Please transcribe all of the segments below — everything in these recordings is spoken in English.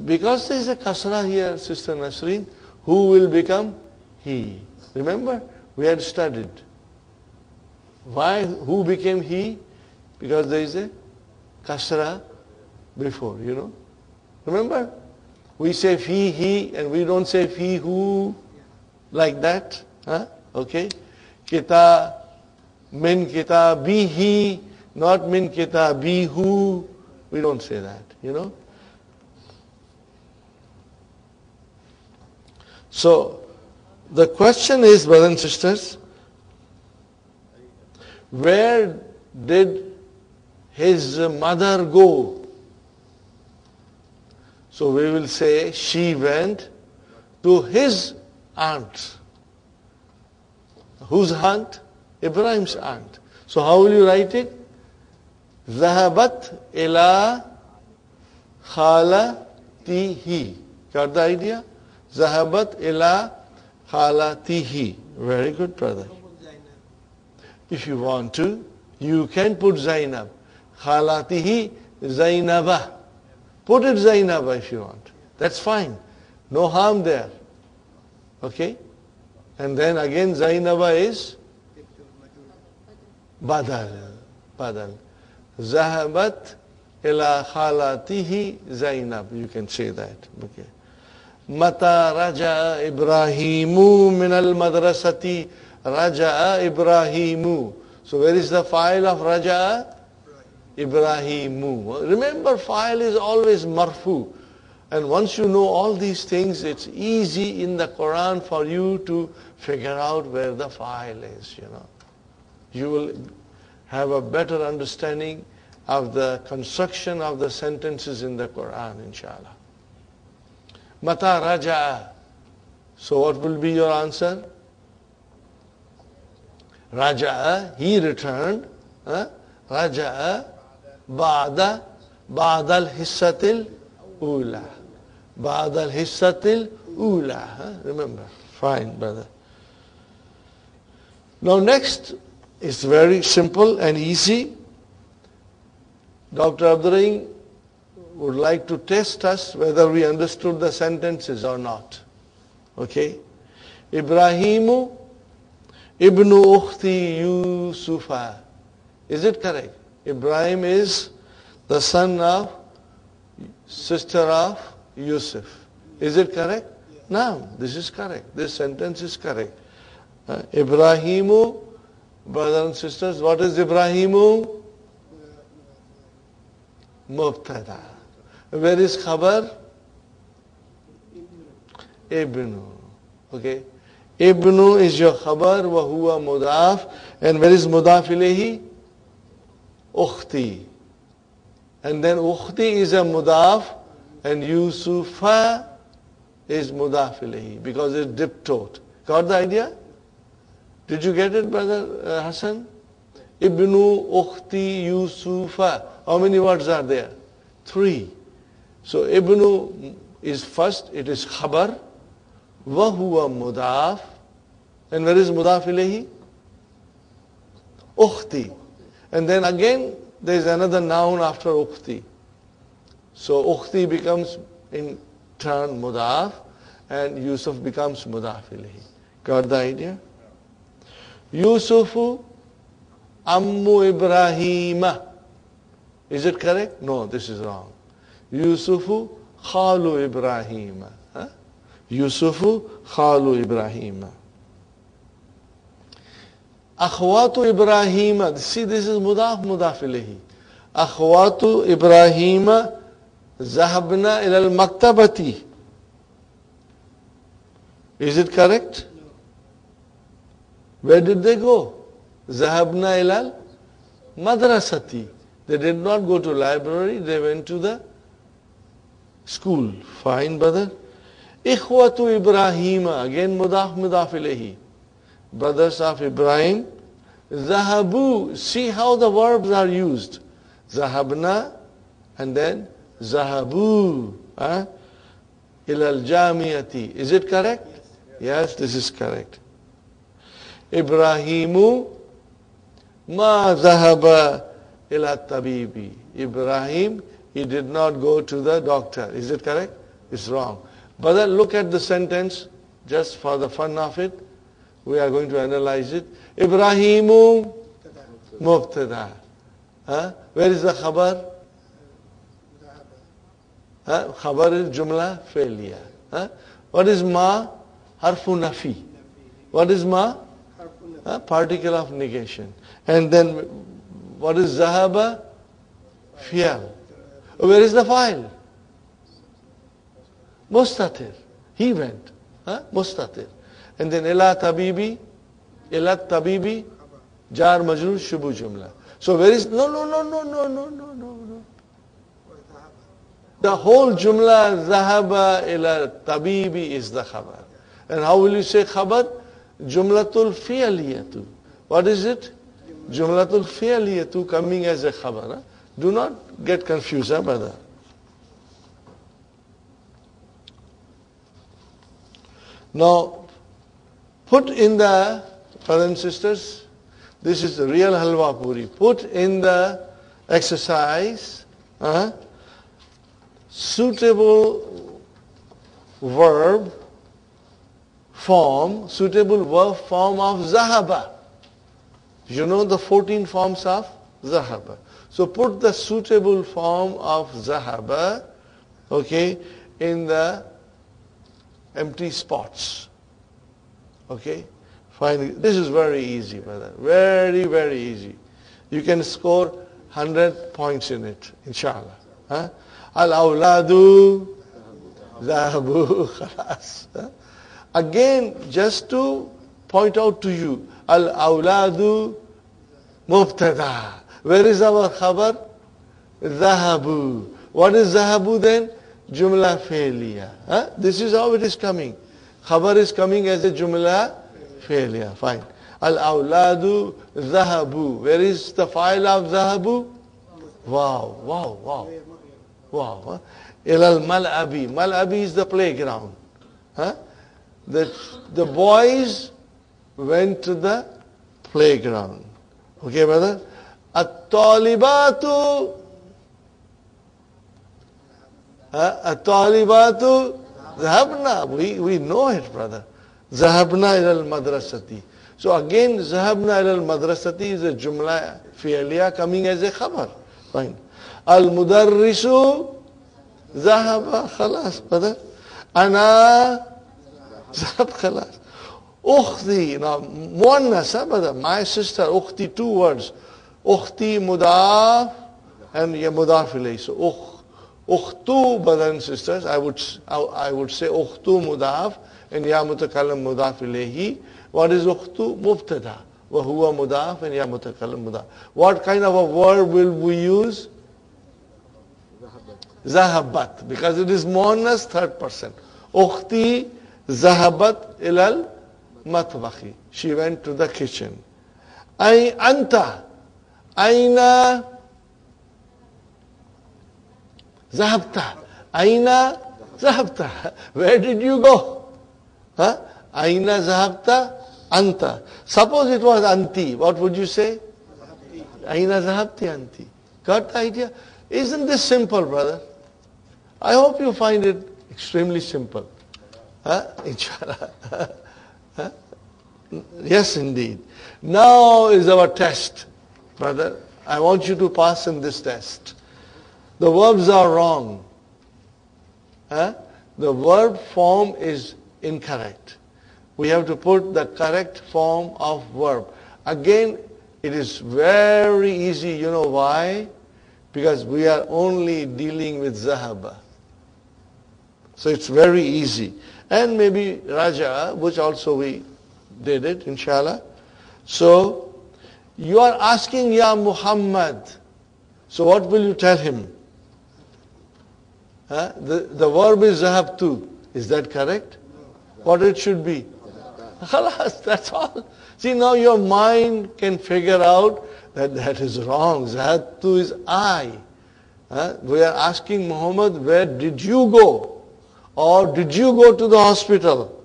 Because there is a kasra here, Sister Nasreen, who will become he? Remember, we had studied. Why? Who became he? Because there is a kasra before, you know. Remember? We say fi, he, and we don't say fi, who, like that. Huh? Okay? Kita, min kita, be he, not min kita, be who. We don't say that, you know. So, the question is, brothers and sisters, where did his mother go? So we will say she went to his aunt. Whose aunt? Ibrahim's aunt. So how will you write it? ذهبت إلى خالته. Got the idea? ذهبت إلى خالته. Very good, brother. If you want to, you can put Zainab. Khalatihi Zainabah. Put it Zainabah if you want. That's fine. No harm there. Okay? And then again Zainabah is Badal. Badal. Zahabat ila khalatihi Zainab. You can say that. Okay. Mata raja Ibrahimu min al madrasati. Raja'a Ibrahimu. So where is the file of Raja'a? Ibrahimu. Remember, file is always marfu. And once you know all these things, it's easy in the Quran for you to figure out where the file is, you know. You will have a better understanding of the construction of the sentences in the Quran, inshallah. Mata Raja'a. So what will be your answer? Raja'a, he returned. Raja'a, ba'da al-hissatil ula. Ba'da al-hissatil ula. Remember. Fine, brother. Now next is very simple and easy. Dr. Abdurrahim would like to test us whether we understood the sentences or not. Okay? Ibrahimu Ibnu Ukhti Yusufa. Is it correct? Ibrahim is the son of sister of Yusuf. Is it correct? No, this is correct. This sentence is correct. Ibrahimu, brothers and sisters, what is Ibrahimu? Mubtada. Where is khabar? Ibnu. Okay. Ibnu is your khabar, wa huwa mudaf. And where is mudaf ilayhi? Ukhti. And then ukhti is a mudaf, and Yusufa is mudaf ilayhi, because it's diptote. Got the idea? Did you get it, brother Hassan? Ibnu ukhti Yusufa. How many words are there? 3. So Ibnu is first, it is khabar. وَهُوَ مُضَافٌ. And where is mudaf ilayhi? Ukhti. And then again, there is another noun after ukhti. So ukhti becomes in turn mudaf, and Yusuf becomes mudaf ilayhi. Got the idea? Yusufu ammu Ibrahima. Is it correct? No, this is wrong. Yusufu khalu Ibrahima. Yusufu khalu Ibrahima. Akhwatu Ibrahima. See, this is mudaf ilayhi. Akhwatu Ibrahima zahabna ila al-maktabati. Is it correct? No. Where did they go? Zahabna ila al-madrasati. They did not go to library, they went to the school. Fine, brother. Ikhwatu Ibrahima, again mudaf ilayhi. Brothers of Ibrahim. Zahabu, see how the verbs are used. Zahabna, and then Zahabu. Ilal Jamiyati. Is it correct? Yes, this is correct. Ibrahimu ma zahaba ila tabibi. Ibrahim he did not go to the doctor. Is it correct? It's wrong. But then look at the sentence, just for the fun of it. We are going to analyze it. Ibrahimu mubtada. Where is the khabar? Khabar is jumla failure. What is ma? Harfu nafi. What is ma? Particle of negation. And then what is zahaba? Fi'al. Where is the file? Mustatir. He went. Mustatir. And then ila tabibi, jar majrur shubu jumla. So where is no. The whole jumla zahaba ila tabibi is the khabar. And how will you say khabar? Jumlatul fi'aliyatu. What is it? Jumlatul fi'aliyatu coming as a khabar. Do not get confused, brother. Now, put in the, brothers and sisters, this is the real halwa puri. Put in the exercise suitable verb form of zahaba. You know the 14 forms of zahaba. So put the suitable form of zahaba, okay, in the empty spots. Okay? Fine. This is very easy, brother. Very, very easy. You can score 100 points in it, inshallah. Al-awladu zahabu khalas. Again, just to point out to you, al-awladu mubtada. Where is our khabar? Zahabu. What is zahabu then? Jumla failure. This is how it is coming. Khabar is coming as a jumla failure. Fine. Al-awladu zahabu. Where is the file of zahabu? Wow. Ilal mal'abi. Mal'abi is the playground. The boys went to the playground. Okay, brother? At-talibatu zahabna. We know it, brother. Zahabna ilal madrasati. So again, zahabna ilal madrasati is a jumla fi'liya coming as a khabar. Fine. Al-mudarrisu zahaba khalas, brother. Ana zahab khalas. Ukhti, now muannas, brother. My sister, ukhti, 2 words. Ukhti mudaf and ya mudaf ilayhi. So ukhtu, brothers and sisters, I would say ukhtu mudaf and ya mutakallam mudaf ilayhi. What is ukhtu? Mubtada. Wa huwa mudaf and ya mutakallam mudaf. What kind of a verb will we use? Zahabat. Because it is muannas, 3rd person. Ukhti zahabat ilal matbakhi. She went to the kitchen. Ay anta. Aina zahabta. Aina zahabta. Where did you go? Aina zahabta? Anta. Suppose it was anti. What would you say? Aina zahabti anti. Got the idea? Isn't this simple, brother? I hope you find it extremely simple. Inshallah. Yes, indeed. Now is our test, brother. I want you to pass in this test. The verbs are wrong. The verb form is incorrect. We have to put the correct form of verb. Again, it is very easy. You know why? Because we are only dealing with zahaba. So it's very easy. And maybe raja, which also we did it, inshallah. So, you are asking Ya Muhammad. So what will you tell him? The verb is zahabtu. Is that correct? What it should be? Khalas, that's all. See, now your mind can figure out that that is wrong. Zahabtu is I. We are asking Muhammad, where did you go? Or did you go to the hospital?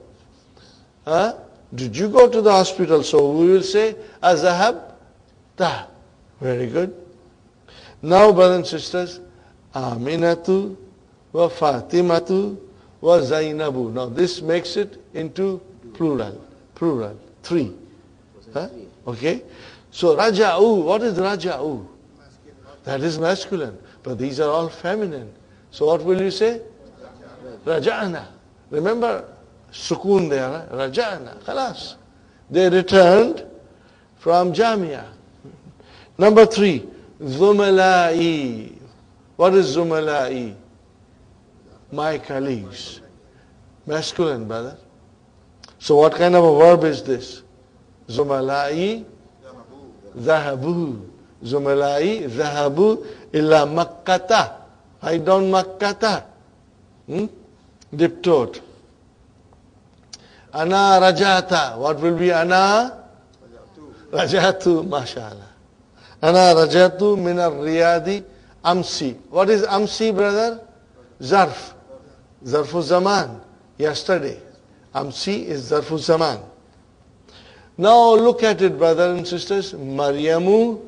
Did you go to the hospital? So we will say, Azahab ta. Very good. Now, brothers and sisters, Aminatu wa Fatimatu wa Zainabu. Now this makes it into plural. Plural. 3. Huh? Okay. So Raja'u, what is Raja'u? That is masculine. But these are all feminine. So what will you say? Raja'na. Remember sukoon there. Raja'na. Khalas. They returned from Jamia. Number 3. Zumala'i. What is Zumala'i? My colleagues. Masculine, brother. So what kind of a verb is this? Zumala'i Zahabu. Zumala'i Zahabu illa Makkata. Write down Makkata. Diptote. Ana Rajata. What will be Ana? Rajatu. MashaAllah. Ana Rajatu min al-Riyadi Amsi. What is Amsi, brother? Zarf. Zarfu Zaman. Yesterday. Amsi is Zarfu Zaman. Now look at it, brothers and sisters. Maryamu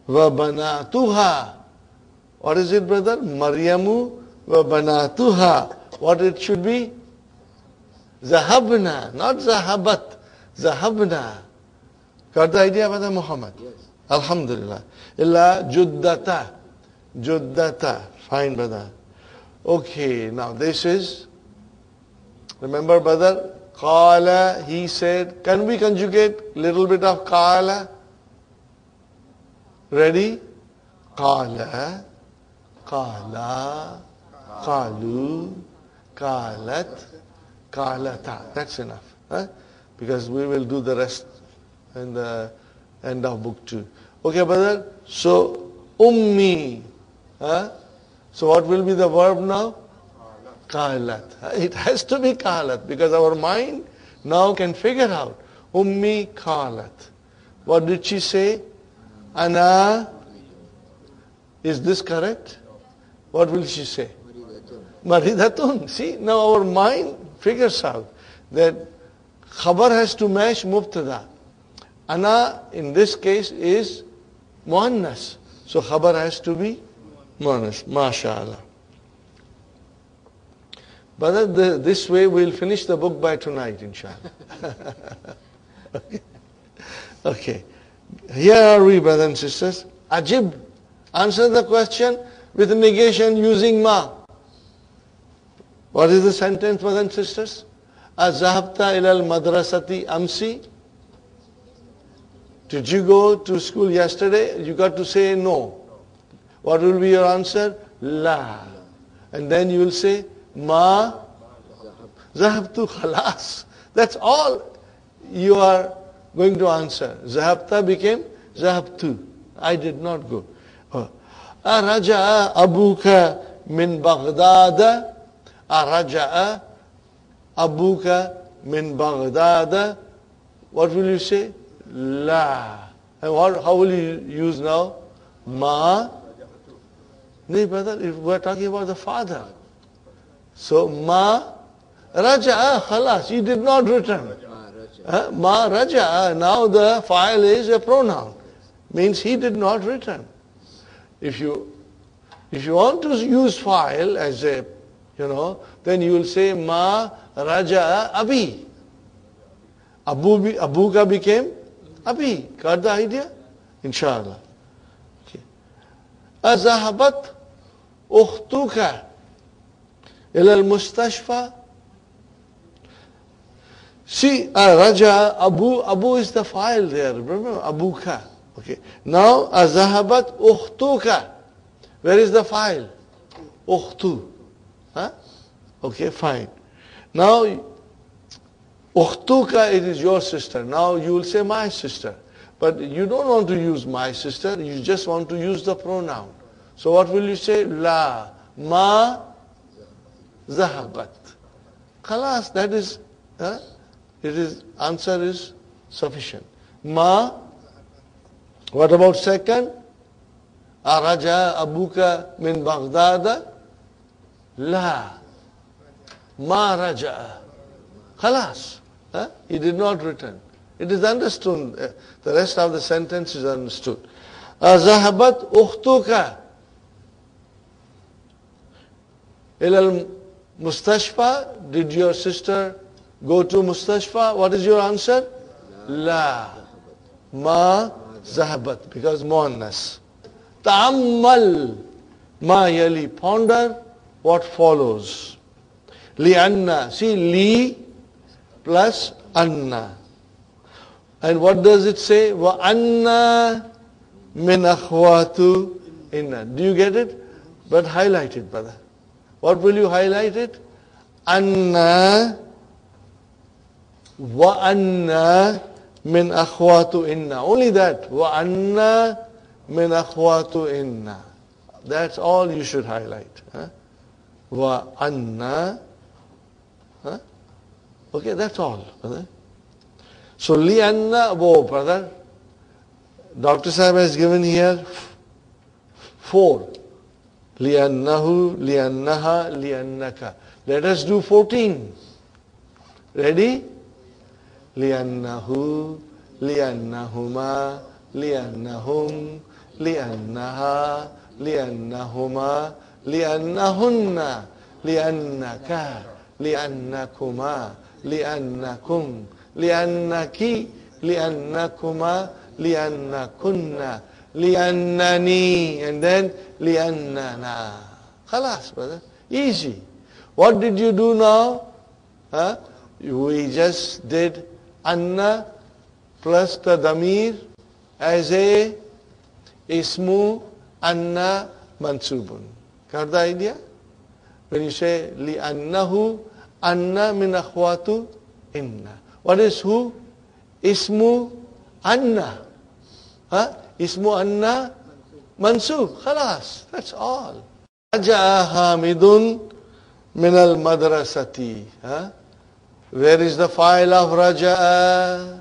wa banatuha. What is it, brother? Maryamu wa banatuha. What it should be? Zahabna, not Zahabat. Zahabna. Got the idea, brother Muhammad? Yes. Alhamdulillah. Illa Juddata. Juddata. Fine, brother. Okay, now this is, remember, brother? Qala, he said. Can we conjugate little bit of qala? Ready? Qala, qala, qalu, qalat, qalata. That's enough. Huh? Because we will do the rest in the end of book 2. Okay, brother? So, ummi. Huh? So what will be the verb now? Qalat. It has to be qalat because our mind now can figure out. Ummi qalat. What did she say? Ana. Is this correct? What will she say? Maridatun. See, now our mind figures out that khabar has to match mubtada. Ana in this case is muannas. So khabar has to be muannas. MashaAllah. But this way we'll finish the book by tonight, inshallah. Okay. Here are we, brothers and sisters. Ajib. Answer the question with negation using ma. What is the sentence, brothers and sisters? Azahabta ilal madrasati amsi. Did you go to school yesterday? You got to say no. What will be your answer? La. And then you will say ma zahabtu khalas. That's all you are going to answer. Zahabta became zahabtu. I did not go. Araja'a abuka min Baghdad. Araja'a abuka min Baghdad. What will you say? La. And how will you use now? Ma. No, brother, if we are talking about the father. So, ma raja'a khalas. He did not return. Ma raja'a. Now the file is a pronoun. Means he did not return. If you want to use file as a, then you will say ma raja'a abi. Abuka became abi. Got the idea? Inshallah. Okay. Azahabat ukhtuka ila al-mustashfa. See, raja, abu is the file there. Remember, abuka. Okay. Now, azahabat ukhtuka. Where is the file? Ukhtu. Huh? Okay, fine. Now, ukhtuka, it is your sister. Now, you will say my sister. But you don't want to use my sister. You just want to use the pronoun. So, what will you say? La. Ma zahabat. Khalas, that is, answer is sufficient. Ma. What about second? Araja abuka min Baghdad? La. Ma raja. Khalas. He did not return. It is understood. The rest of the sentence is understood. Zahabat ukhtuka. Ilal Mustashfa, did your sister go to Mustashfa? What is your answer? La. Ma zahabat, because muannas. Ta'ammal, ma yali, ponder what follows. Li anna, see li plus anna. And what does it say? Wa anna min akhwatu inna. Do you get it? But highlight it, brother. What will you highlight it? Anna wa anna min akhwatu inna. Only that. Wa anna min akhwatu inna. That's all you should highlight. Wa anna. Okay, that's all, brother. So li anna, whoa, brother. Dr. Sahib has given here 4. Li annahu, li annaha, li annaka. Let us do 14. Ready? Li annahu, li annahuma, li annahum, li annaha, li annahuma, li annahunna, li annaka, li annakuma, li annakum, li annaki, li annakuma, li annakunna, li annani, and then li annana. Khalas, brother. Easy. What did you do now? We just did anna plus the damir as a ismu anna mansubun. Got the idea? When you say li annahu, anna min akhwatu inna. What is who? Ismu anna. Ismu anna mansub. Khalas. That's all. Raja'a Hamidun min al madrasati. Where is the file of Raja'a?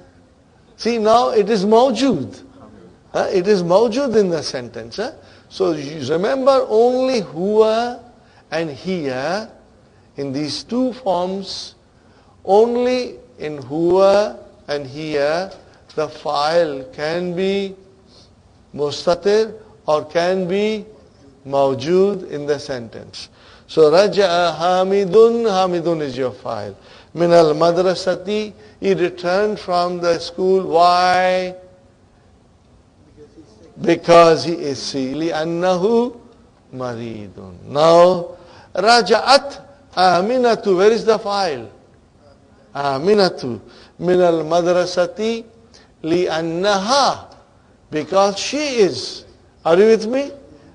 See, now it is mawjud. It is mawjud in the sentence. So you remember only huwa and hiya in these two forms. Only in huwa and hiya the file can be mustatir or can be mawjud in the sentence. So Raja'a Hamidun, Hamidun is your file. Min al madrasati, he returned from the school. Why? Because he is sick. Li annahu maridun. Now, Raja'at Aminatu, where is the file? Aminatu min al madrasati li annaha, because she is. Are you with me?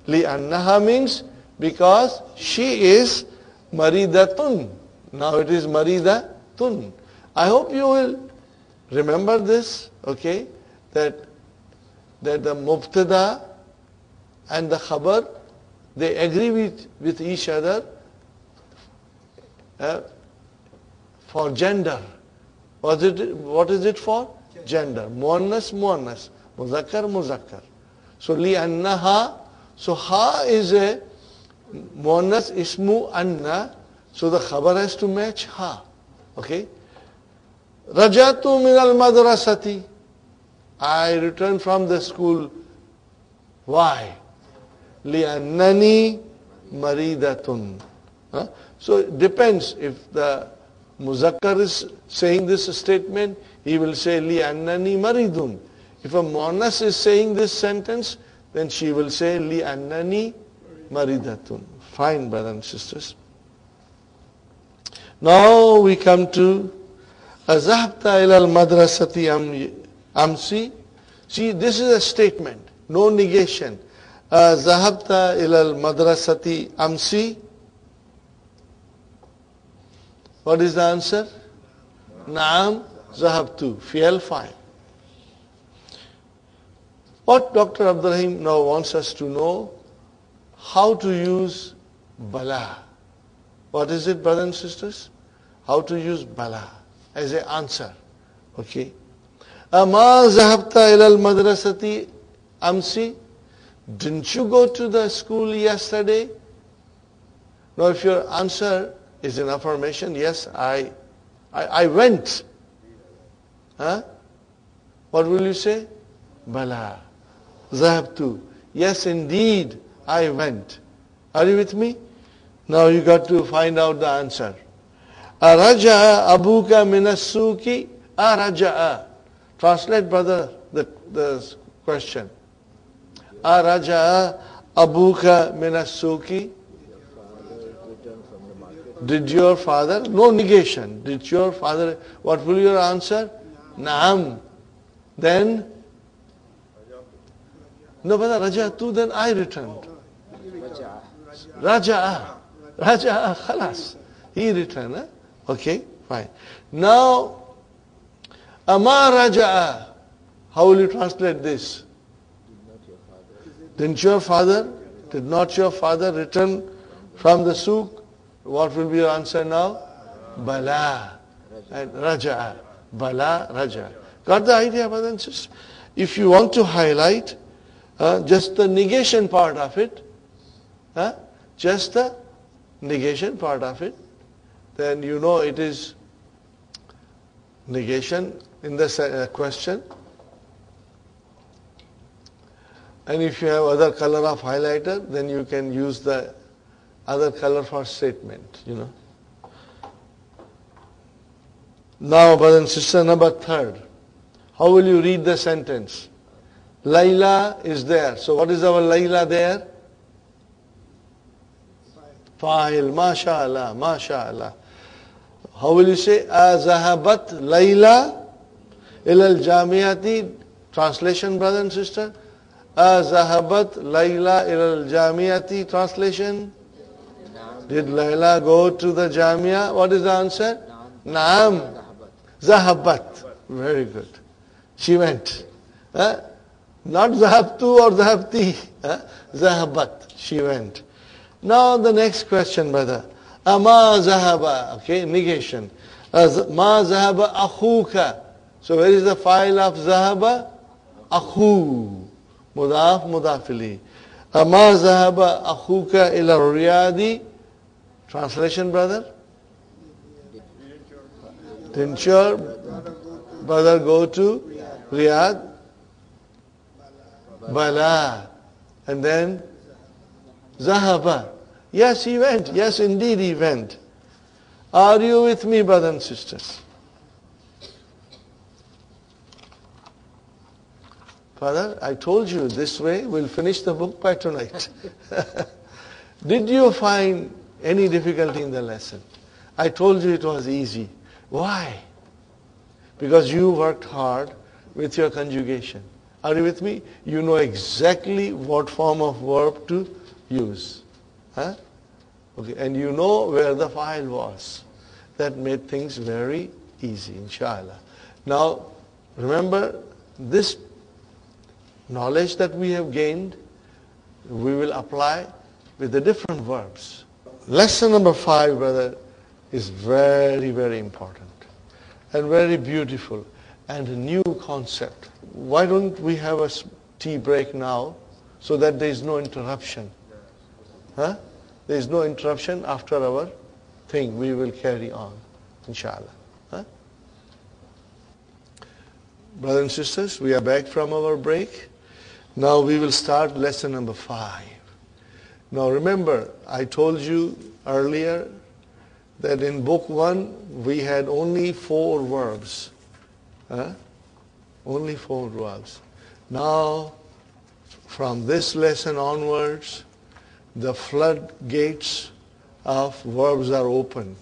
Li annaha means because she is maridatun. Now it is maridatun. I hope you will remember this, okay? That the mubtada and the khabar, they agree with each other for gender. What is it for? Gender. Muannas, muannas. Muzakkar, muzakkar. So li annaha. So ha is a muannas ismu anna. So the khabar has to match ha. Okay? Rajatu min al madrasati. I returned from the school. Why? Li'annani maridatun. So it depends. If the muzakkar is saying this statement, he will say li'annani maridun. If a muannas is saying this sentence, then she will say li'annani maridatun. Fine, brothers and sisters. Now we come to Azhabta ila al-madrasati amsi. See, this is a statement, no negation. Zahabta ila al-madrasati amsi. What is the answer? Naam zahabtu. Fi'al fa'il. What Dr. Abdul Rahim now wants us to know, how to use bala. What is it, brothers and sisters? How to use bala as an answer. Okay. Ama zahabta ila al-madrasati amsi. Didn't you go to the school yesterday? Now if your answer is an affirmation, yes, I went. What will you say? Bala. Zahabtu. Yes, indeed, I went. Are you with me? Now you got to find out the answer. Araja'a abuka minasuki araja'a. Translate, brother, the question. Araja'a abuka minasuki. Did your father, no negation, did your father, what will your answer? Naam. Then, no, brother, Raja'tu, then I returned. Raja'a, khalas. He returned. Eh? Okay, fine. Now, Ama Raja'a. How will you translate this? Did not your father return from the souk? What will be your answer now? Bala. And Raja'a. Bala, Raja'a. Got the idea, brothers and sisters? If you want to highlight just the negation part of it, just the negation part of it, then you know it is negation in the question. And if you have other color of highlighter, then you can use the other color for statement, you know. Now, brother and sister, number 3rd. How will you read the sentence? Layla is there. So what is our Layla there? Fa'il, mashallah, mashallah. How will you say? Azahabat Layla ilal jamiyati. Translation, brother and sister. Azahabat Layla ilal jamiyati. Translation. Did Layla go to the Jamia? What is the answer? Naam. Zahabat. Very good. She went. Not Zahabtu or Zahabti. Zahabat. She went. Now the next question, brother. Ama Zahaba. Okay, negation. Ma Zahaba Akhuka. So where is the file of Zahaba? Akhu. Mudaf, mudafili. Ama Zahaba Akhuka ila Riyadi. Translation, brother? Didn't your brother go to Riyadh? Bala. And then Zahaba. Yes, he went. Yes, indeed he went. Are you with me, brothers and sisters? Father, I told you this way we'll finish the book by tonight. Did you find any difficulty in the lesson? I told you it was easy. Why? Because you worked hard with your conjugation. Are you with me? You know exactly what form of verb to use. Huh? Okay, and you know where the file was. That made things very easy, inshallah. Now, remember, this knowledge that we have gained, we will apply with the different verbs. Lesson number 5, brother, is very, very important and very beautiful and a new concept. Why don't we have a tea break now so that there is no interruption? Huh? There is no interruption after our thing. We will carry on, inshallah. Huh? Brothers and sisters, we are back from our break. Now we will start lesson number 5. Now remember, I told you earlier that in book 1 we had only 4 verbs. Only 4 verbs. Now, from this lesson onwards, the floodgates of verbs are open.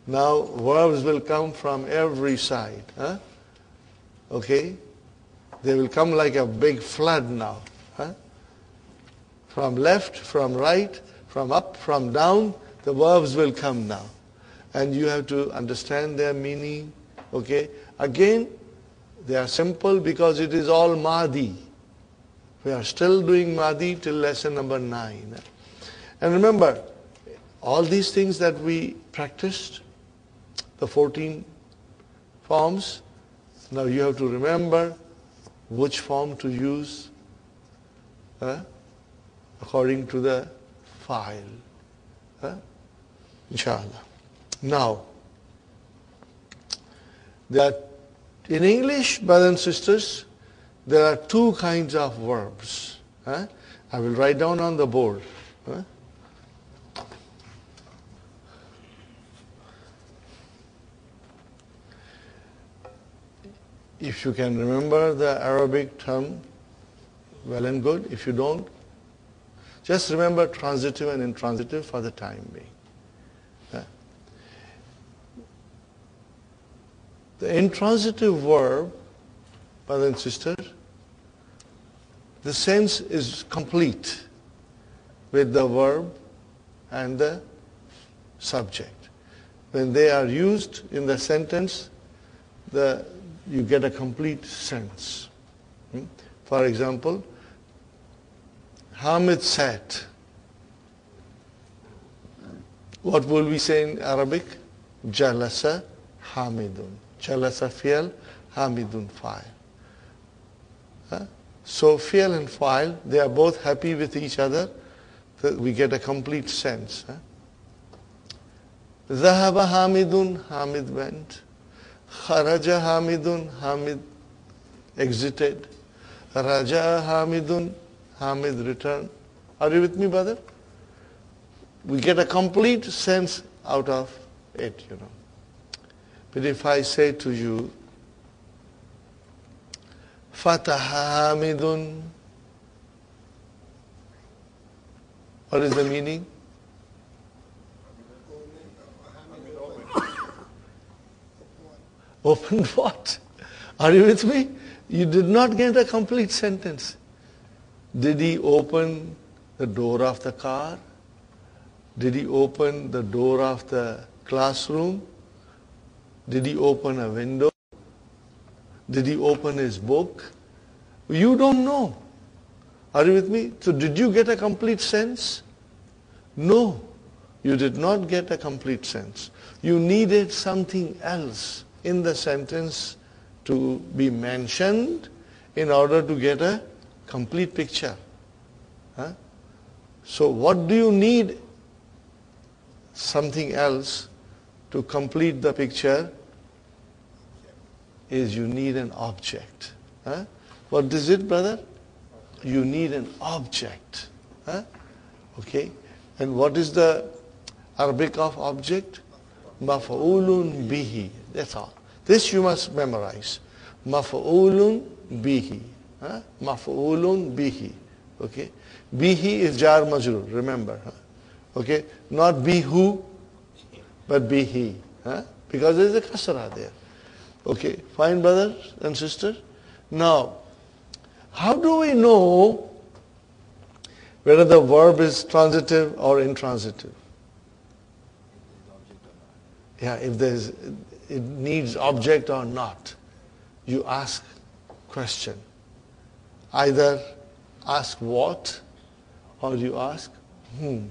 Now, verbs will come from every side. Okay? They will come like a big flood now. From left, from right, from up, from down, the verbs will come now. And you have to understand their meaning. Okay? Again, they are simple because it is all Mahdi. We are still doing Mahdi till lesson number 9. And remember, all these things that we practiced, the 14 forms, now you have to remember which form to use according to the file. Inshallah. Now, in English, brothers and sisters, there are 2 kinds of verbs. I will write down on the board. If you can remember the Arabic term, well and good. If you don't, just remember transitive and intransitive for the time being. The intransitive verb, brother and sister, the sense is complete with the verb and the subject. When they are used in the sentence, you get a complete sense. For example, Hamid sat. What will we say in Arabic? Jalasa Hamidun. Jalasa fi'al, Hamidun fa'il. So fi'al and fa'il, they are both happy with each other. We get a complete sense. Zahaba Hamidun, Hamid went. Kharaja Hamidun, Hamid exited. Raja Hamidun, Hamid returned. Are you with me, brother? We get a complete sense out of it, But if I say to you, Fataha Hamidun, what is the meaning? Opened what? Are you with me? You did not get a complete sentence. Did he open the door of the car? Did he open the door of the classroom? Did he open a window? Did he open his book? You don't know. Are you with me? So did you get a complete sense? No, you did not get a complete sense. You needed something else in the sentence to be mentioned in order to get a complete picture. So what do you need? Something else to complete the picture is you need an object. What is it, brother? You need an object. Okay? And what is the Arabic of object? Maf'ulun bihi. That's all. This you must memorize. Maf'ulun bihi. Maf'ulun bihi. Okay? Bihi is jar majrur. Remember. Okay? Not bihu, but bihi. Because there is a kasra there. Okay? Fine, brothers and sisters? Now, how do we know whether the verb is transitive or intransitive? Yeah, if it needs object or not. You ask question. Either ask what or you ask whom.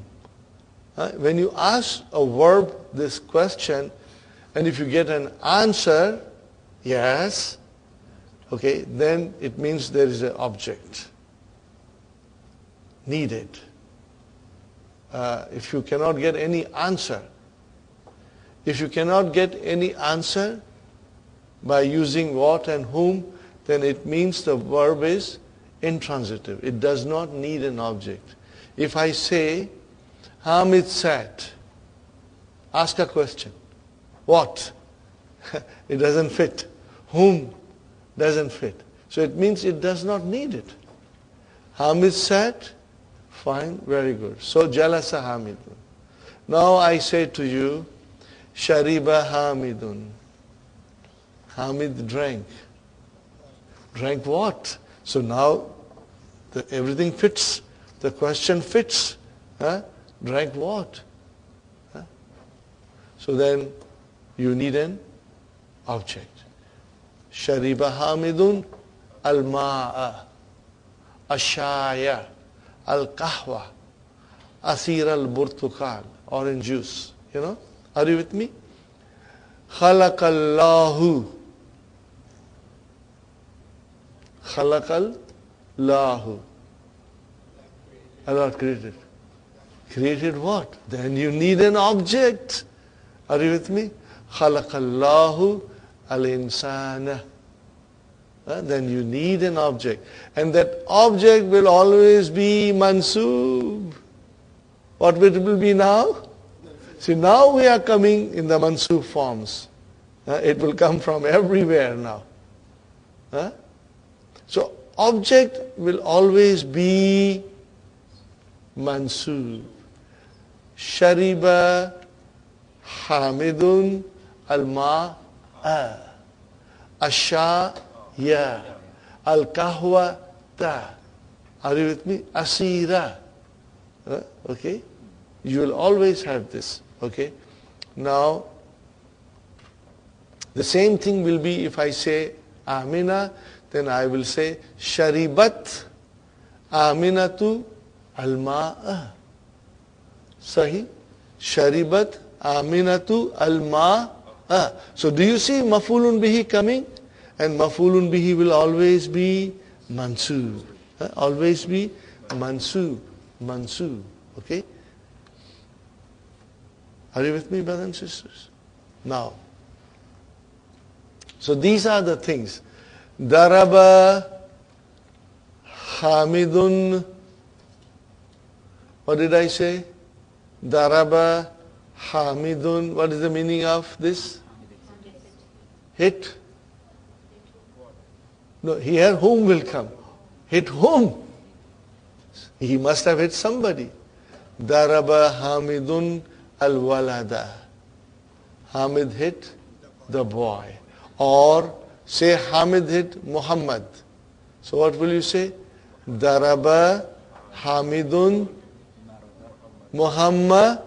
When you ask a verb this question, and if you get an answer, yes, okay, then it means there is an object needed. If you cannot get any answer, by using what and whom, then it means the verb is intransitive. It does not need an object. If I say, Hamid sat, ask a question. What? It doesn't fit. Whom? Doesn't fit. So it means it does not need it. Hamid sat, fine, very good. So jalasa Hamidun. Now I say to you, Shariba Hamidun. Hamid drank. Drank what? So now everything fits. The question fits. Drank what? So then you need an object. Shariba Hamidun al-ma'a, ash-shaya, al-kahwa, asir al-burtukal, orange juice. Are you with me? Khalaqallahu. Khalaqallahu. Allah created. Created what? Then you need an object. Are you with me? Khalaqallahu al-insana. Then you need an object. And that object will always be mansoob. What will it be now? See, now we are coming in the mansoob forms. It will come from everywhere now. Huh? So object will always be mansoob. Shariba Hamidun al-ma'a. Ashaya. Al-kahwa ta. Are you with me? Asira. Okay? You will always have this. Okay? Now, the same thing will be if I say Amina, then I will say Sharibat Aminatu al-ma'a. Sahi? Sharibat Aminatu al-ma'a. So do you see maf'ulun bihi coming? And maf'ulun bihi will always be mansoob. Always be mansoob. Mansoob. Okay? Are you with me, brothers and sisters? Now, so these are the things. Daraba Hamidun. What did I say? Daraba Hamidun. What is the meaning of this? Hit. No, here whom will come? Hit whom? He must have hit somebody. Daraba Hamidun al-walada. Hamid hit the boy. Or say Hamid hit Muhammad. So what will you say? Daraba Hamidun Muhammadan.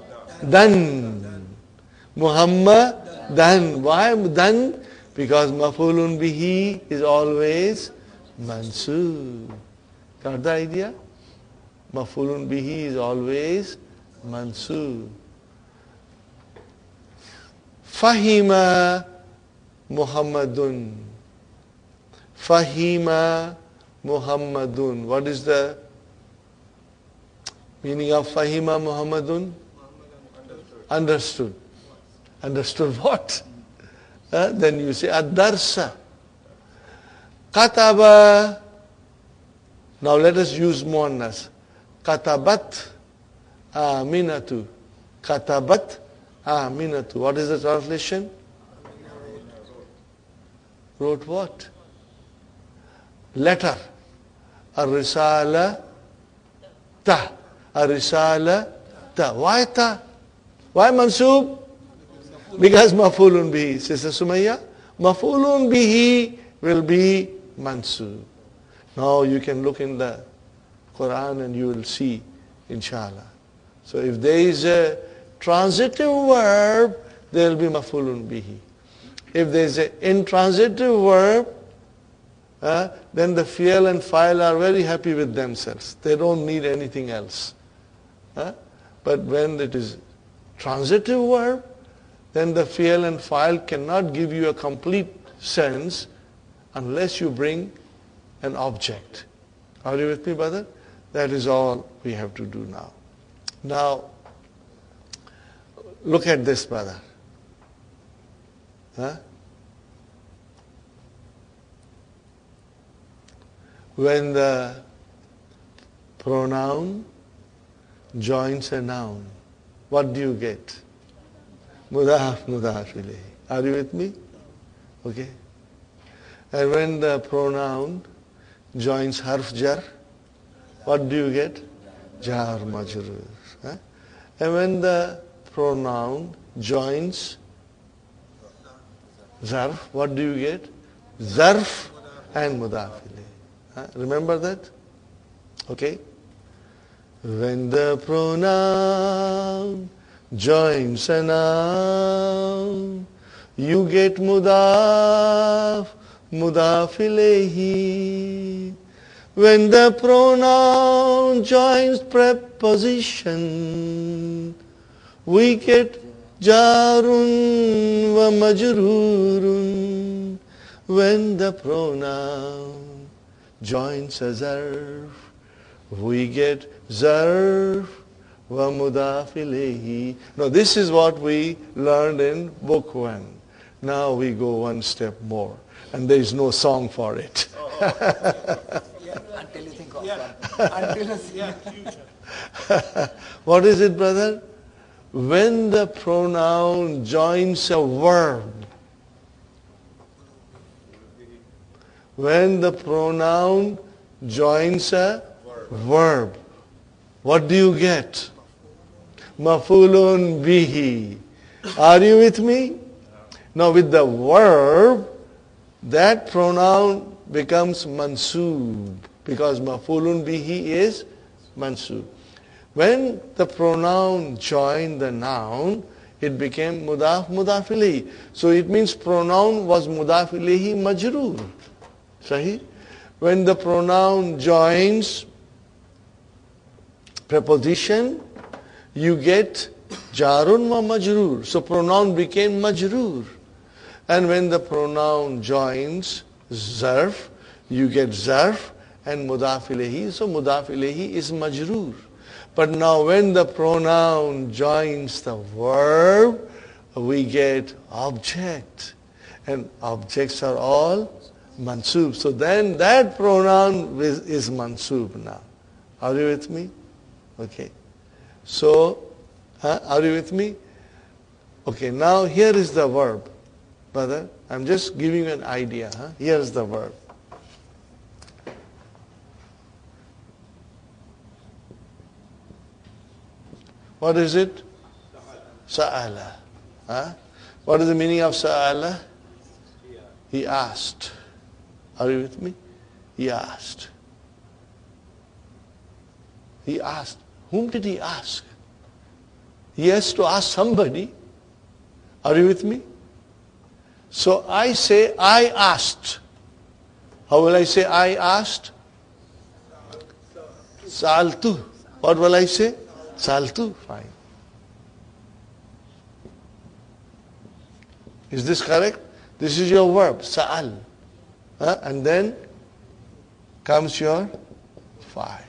Muhammadan. Why dan? Because maf'ulun bihi is always mansoob. Got the idea? Maf'ulun bihi is always mansoob. Fahima Muhammadun. Fahima Muhammadun. What is the meaning of Fahima Muhammadun? Understood. Understood what? Then you say Ad-Darsa. Kataba. Now let us use muannas. Katabat Aminatu. Katabat Aminatu. What is the translation? Wrote what? Letter. Ar-risala ta. Ar-risala ta. Why ta? Why mansoob? Because maf'ulun bihi. Sister Sumayya, maf'ulun bihi will be mansoob. Now you can look in the Quran and you will see, inshallah. So if there is a transitive verb, there will be maf'ulun bihi. If there is an intransitive verb, then the fi'l and fa'il are very happy with themselves. They don't need anything else. But when it is transitive verb, then the fi'l and fa'il cannot give you a complete sense unless you bring an object. Are you with me, brother? That is all we have to do now. Now, look at this, brother. When the pronoun joins a noun, what do you get? Mudaf, mudaf ilayhi. Are you with me? Okay. And when the pronoun joins harf jar, what do you get? Jar majrur. And when the pronoun joins zarf, what do you get? Zarf and mudaf ilayhi. Remember that? Okay. When the pronoun joins a noun, you get mudaf, mudaf ilayhi. When the pronoun joins preposition, we get jarun wa majrurun. When the pronoun joins a zarf, we get zarf wa mudaf ilayhi. Now this is what we learned in book 1. Now we go one step more. And there is no song for it. Until you think of one. Until you think. What is it, brother? When the pronoun joins a verb, when the pronoun joins a verb. What do you get? Maf'ulun bihi. Are you with me? Now with the verb, that pronoun becomes mansoob because maf'ulun bihi is mansoob. When the pronoun joined the noun, it became mudaf ilayhi. So it means pronoun was mudaf ilayhi majroor. Sahih? When the pronoun joins preposition, you get jarun wa majroor. So pronoun became majroor. And when the pronoun joins zarf, you get zarf and mudaf ilayhi. So mudaf ilayhi is majroor. But now when the pronoun joins the verb, we get object. And objects are all mansoob. So then that pronoun is mansoob now. Are you with me? Okay. So, are you with me? Okay, now here is the verb. Brother, I'm just giving you an idea. Here is the verb. What is it? Sa'ala. What is the meaning of sa'ala? He asked. Are you with me? He asked. He asked. Whom did he ask? He has to ask somebody. Are you with me? So I say, I asked. How will I say I asked? Sa'altu. What will I say? Sa'altu. Fine. Is this correct? This is your verb, sa'al. And then comes your fa'il.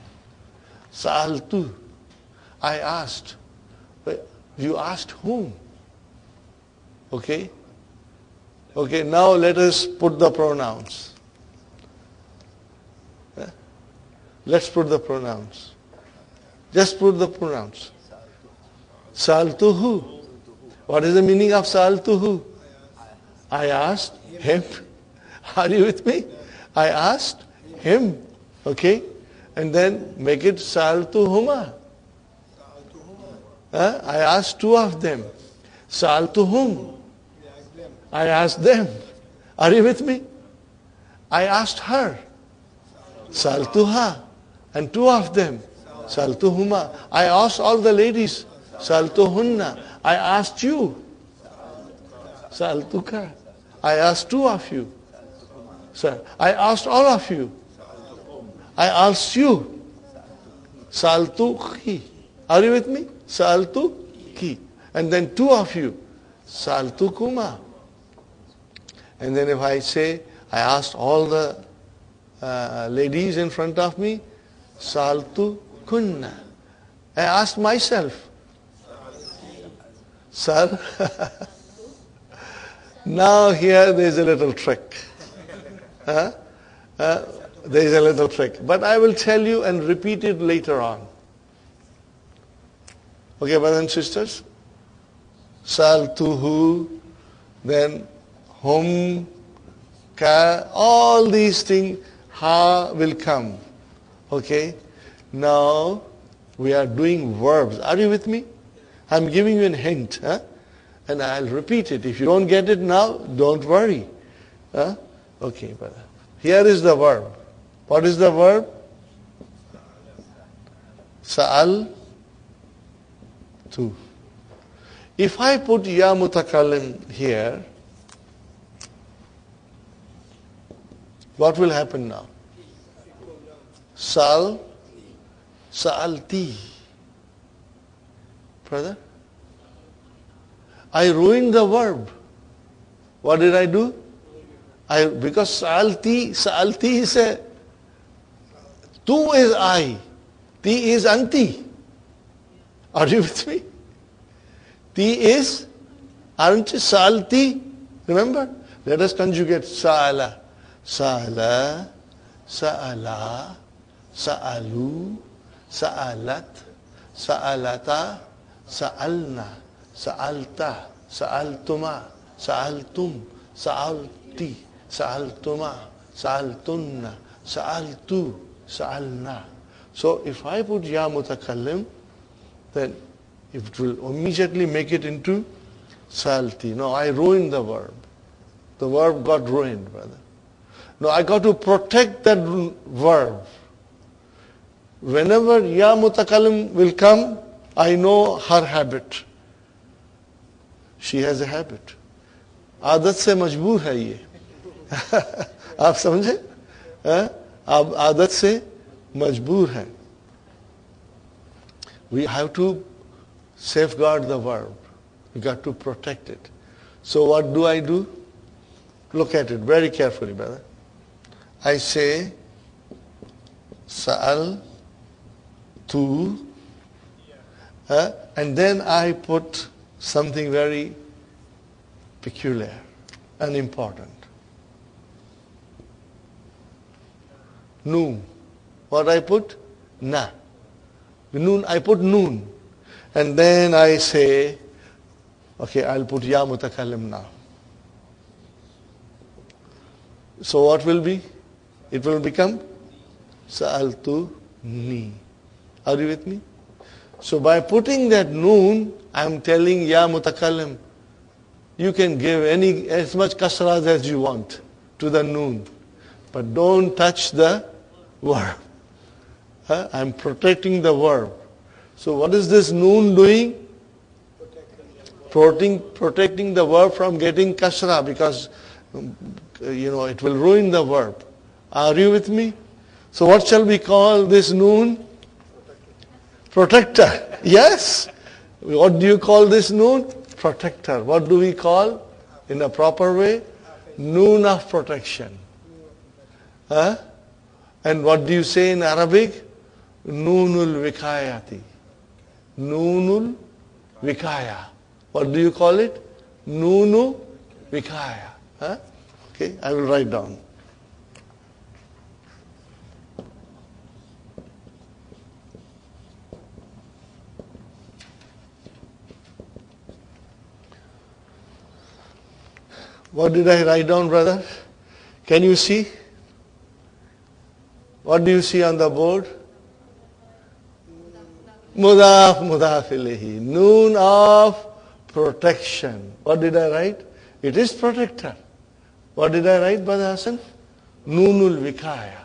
Sa'altu. I asked. You asked whom? Okay? Okay, now let us put the pronouns. Let's put the pronouns. Just put the pronouns. Sa'altuhu. What is the meaning of sa'altuhu? I asked him. Are you with me? I asked him. Okay? And then make it sa'altuhuma. I asked two of them. Sa'altuhum. I asked them. Are you with me? I asked her. Sa'altuha. And two of them. Sa'altuhuma. I asked all the ladies. Sa'altuhunna. I asked you. Sa'altuka. I asked two of you. Sir, I asked all of you. I asked you. Sa'altuki. Are you with me? Sa'altuki. And then two of you. Sa'altukuma. And then if I say, I asked all the ladies in front of me, Sa'altukunna. I asked myself. Sir, now here there is a little trick. There is a little trick. But I will tell you and repeat it later on. Okay, brothers and sisters? Sa'altuhu, then hum, ka, all these things, ha will come. Okay? Now, we are doing verbs. Are you with me? I'm giving you a hint. And I'll repeat it. If you don't get it now, don't worry. Okay, brother. Here is the verb. What is the verb? Sa'al tu. If I put ya mutakallim here, what will happen now? Sa'alti. Brother? I ruined the verb. What did I do? Because sa'alti is a, tu is I, ti is anti. Are you with me? Ti is, aren't you? Sa'alti. Remember? Let us conjugate sa'ala. Sa'ala, sa'ala, sa'alu, sa'alat, sa'alata, sa'alna, sa'alta, sa'altuma, sa'altum, sa'alti, sa'altuma, sa'altunna, sa'altu, sa'alna. So if I put ya mutakallim, then it will immediately make it into sa'alti. No, I ruined the verb. The verb got ruined, brother. No, I got to protect that verb. Whenever ya mutakallim will come, I know her habit. She has a habit. आदत से मजबूर है ये. आप समझे? आप आदत से मजबूर है. We have to safeguard the verb. We got to protect it. So what do I do? Look at it very carefully, brother. I say sa'al tu, and then I put something very peculiar and important. Noon. What I put? Na. Noon, I put noon. And then I say, okay, I'll put ya mutakallim now. So what will be? It will become sa'altu ni. Are you with me? So by putting that noon, I'm telling ya mutakallim, you can give as much kasras as you want to the noon, but don't touch the verb. I'm protecting the verb. So what is this noon doing? Protecting the verb from getting kasra, because it will ruin the verb. Are you with me? So what shall we call this noon? Protector. Yes. What do you call this noon? Protector. What do we call in a proper way? Noon of protection. And what do you say in Arabic? Noonul vikayati. Noonul vikaya. What do you call it? Noonu vikaya. Okay, I will write down. What did I write down, brother? Can you see? What do you see on the board? Mudaf, mudaf ilayhi. Noon of protection. What did I write? It is protector. What did I write, Brother Hassan? Noonul vikaya.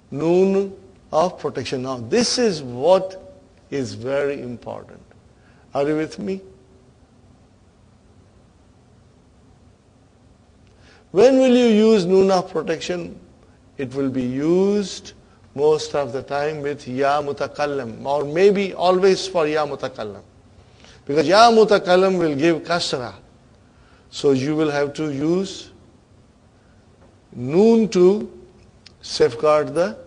Noon of protection. Now, this is what is very important. Are you with me? When will you use noon of protection? It will be used most of the time with ya mutakallam, or maybe always for ya mutakallam. Because ya mutakallam will give kasra. So you will have to use noon to safeguard the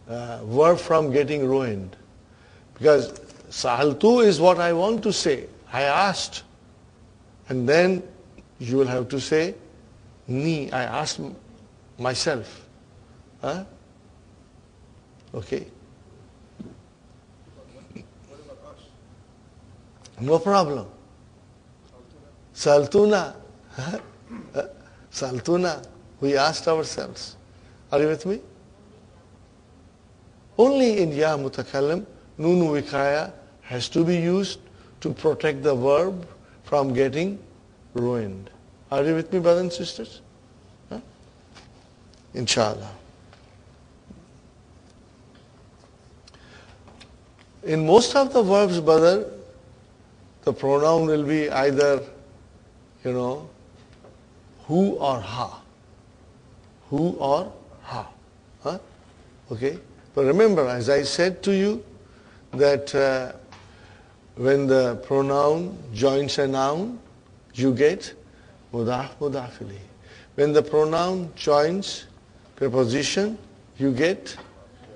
verb from getting ruined. Because sa'altu is what I want to say. I asked. And then you will have to say ni. I asked myself. Okay. No problem. Saltuna. Saltuna. We asked ourselves. Are you with me? Only in ya mutakallim, nunu vikaya has to be used to protect the verb from getting ruined. Are you with me, brothers and sisters? Inshallah. In most of the verbs, brother, the pronoun will be either, who or ha. Who or ha. Okay? But remember, as I said to you, that when the pronoun joins a noun, you get mudaf mudaf ilayhi. When the pronoun joins preposition, you get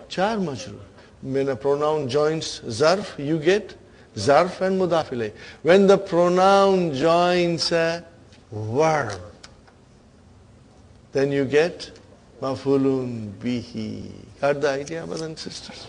jar majroor. When a pronoun joins zarf, you get zarf and mudaf ilayhi. When the pronoun joins a verb, then you get maf'ulun bihi. Got the idea, brothers and sisters?